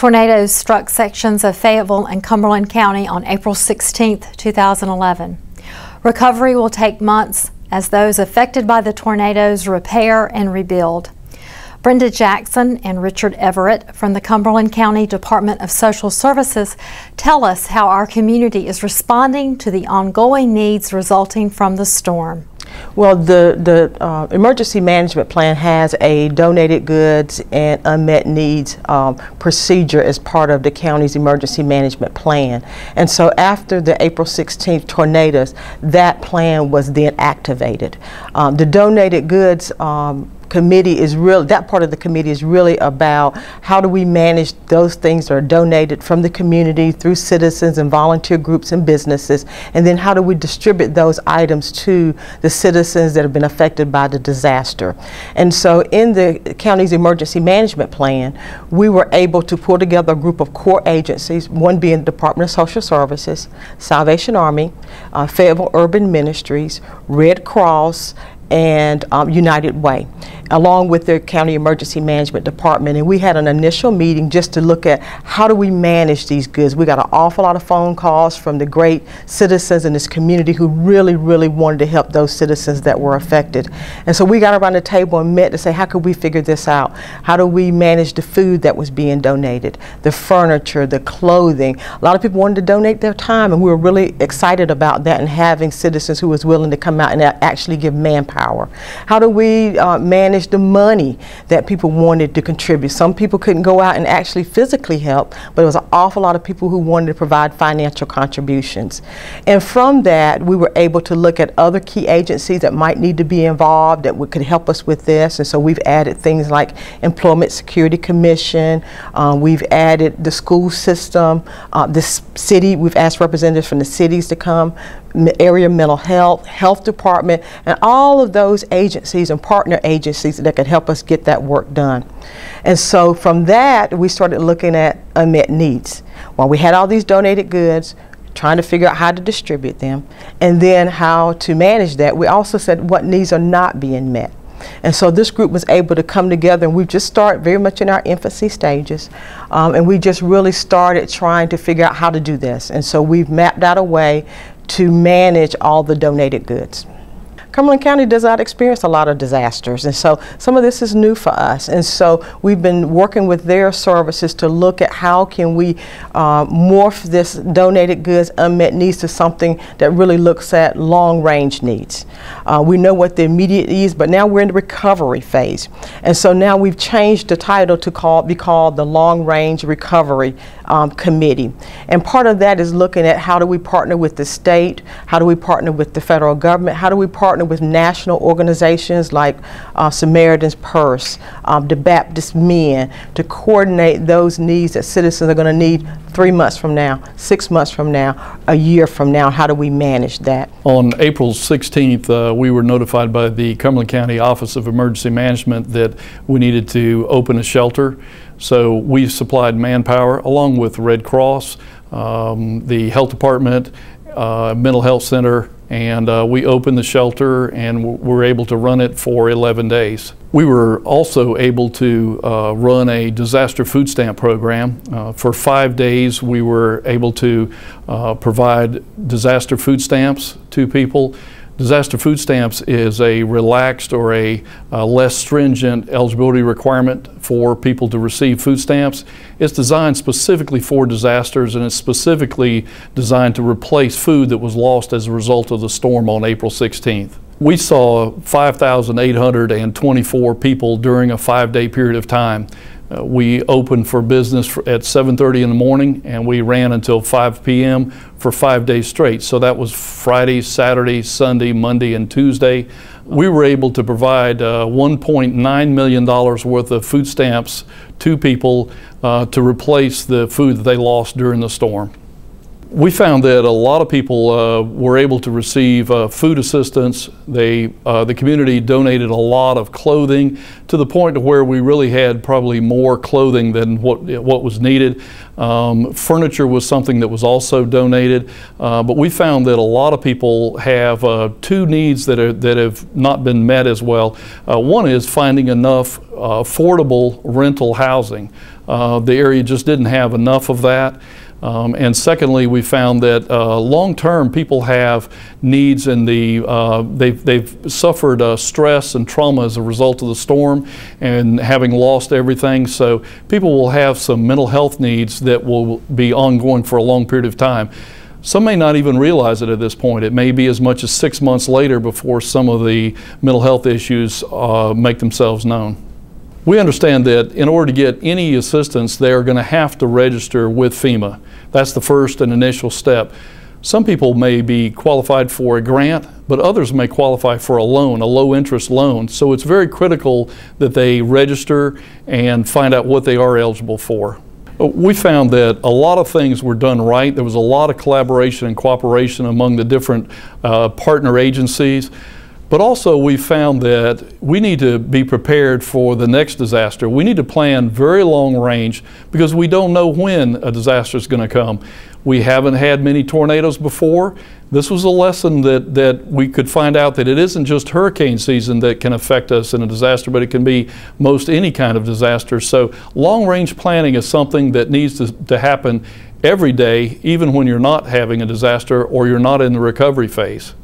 Tornadoes struck sections of Fayetteville and Cumberland County on April 16, 2011. Recovery will take months as those affected by the tornadoes repair and rebuild. Brenda Jackson and Richard Everett from the Cumberland County Department of Social Services tell us how our community is responding to the ongoing needs resulting from the storm. Well, the emergency management plan has a donated goods and unmet needs procedure as part of the county's emergency management plan. And so after the April 16th tornadoes, that plan was then activated. The donated goods committee is that part of the committee is really about how do we manage those things that are donated from the community through citizens and volunteer groups and businesses, and then how do we distribute those items to the citizens that have been affected by the disaster. And so in the county's emergency management plan, we were able to pull together a group of core agencies, one being the Department of Social Services, Salvation Army, Fayetteville Urban Ministries, Red Cross, and United Way, along with the County Emergency Management Department. And we had an initial meeting just to look at how do we manage these goods. We got an awful lot of phone calls from the great citizens in this community who really wanted to help those citizens that were affected. And so we got around the table and met to say, how could we figure this out? How do we manage the food that was being donated, the furniture, the clothing? A lot of people wanted to donate their time, and we were really excited about that and having citizens who was willing to come out and actually give manpower. How do we manage the money that people wanted to contribute? Some people couldn't go out and actually physically help, but there was an awful lot of people who wanted to provide financial contributions. And from that, we were able to look at other key agencies that might need to be involved that could help us with this. And so we've added things like Employment Security Commission, we've added the school system, the city, we've asked representatives from the cities to come, area mental health department, and all of those agencies and partner agencies that could help us get that work done. And so from that, we started looking at unmet needs. While we had all these donated goods, trying to figure out how to distribute them, and then how to manage that, we also said what needs are not being met. And so this group was able to come together, and we've just started very much in our infancy stages, and we just really started trying to figure out how to do this. And so we've mapped out a way to manage all the donated goods. Cumberland County does not experience a lot of disasters, and so some of this is new for us. And so we've been working with their services to look at how can we morph this donated goods unmet needs to something that really looks at long-range needs. We know what the immediate is, but now we're in the recovery phase. And so now we've changed the title to be called the Long-Range Recovery Committee. And part of that is looking at how do we partner with the state, how do we partner with the federal government, how do we partner with national organizations like Samaritan's Purse, the Baptist Men, to coordinate those needs that citizens are going to need 3 months from now, 6 months from now, a year from now. How do we manage that? On April 16th, we were notified by the Cumberland County Office of Emergency Management that we needed to open a shelter. So we supplied manpower along with Red Cross, the health department, mental health center, and we opened the shelter and were able to run it for 11 days. We were also able to run a disaster food stamp program. For 5 days we were able to provide disaster food stamps to people. Disaster food stamps is a relaxed or a less stringent eligibility requirement for people to receive food stamps. It's designed specifically for disasters, and it's specifically designed to replace food that was lost as a result of the storm on April 16th. We saw 5,824 people during a 5-day period of time. We opened for business at 7:30 in the morning, and we ran until 5 p.m. for 5 days straight. So that was Friday, Saturday, Sunday, Monday, and Tuesday. We were able to provide $1.9 million worth of food stamps to people to replace the food that they lost during the storm. We found that a lot of people were able to receive food assistance. The community donated a lot of clothing to the point to where we really had probably more clothing than what was needed. Furniture was something that was also donated, but we found that a lot of people have two needs that have not been met as well. One is finding enough affordable rental housing. The area just didn't have enough of that. And secondly, we found that long-term people have needs in they've suffered stress and trauma as a result of the storm and having lost everything. So people will have some mental health needs that will be ongoing for a long period of time. Some may not even realize it at this point. It may be as much as 6 months later before some of the mental health issues make themselves known. We understand that in order to get any assistance, they are going to have to register with FEMA. That's the first and initial step. Some people may be qualified for a grant, but others may qualify for a loan, a low-interest loan. So it's very critical that they register and find out what they are eligible for. We found that a lot of things were done right. There was a lot of collaboration and cooperation among the different partner agencies. But also we found that we need to be prepared for the next disaster. We need to plan very long range because we don't know when a disaster is going to come. We haven't had many tornadoes before. This was a lesson that we could find out that it isn't just hurricane season that can affect us in a disaster, but it can be most any kind of disaster. So long range planning is something that needs to happen every day, even when you're not having a disaster or you're not in the recovery phase.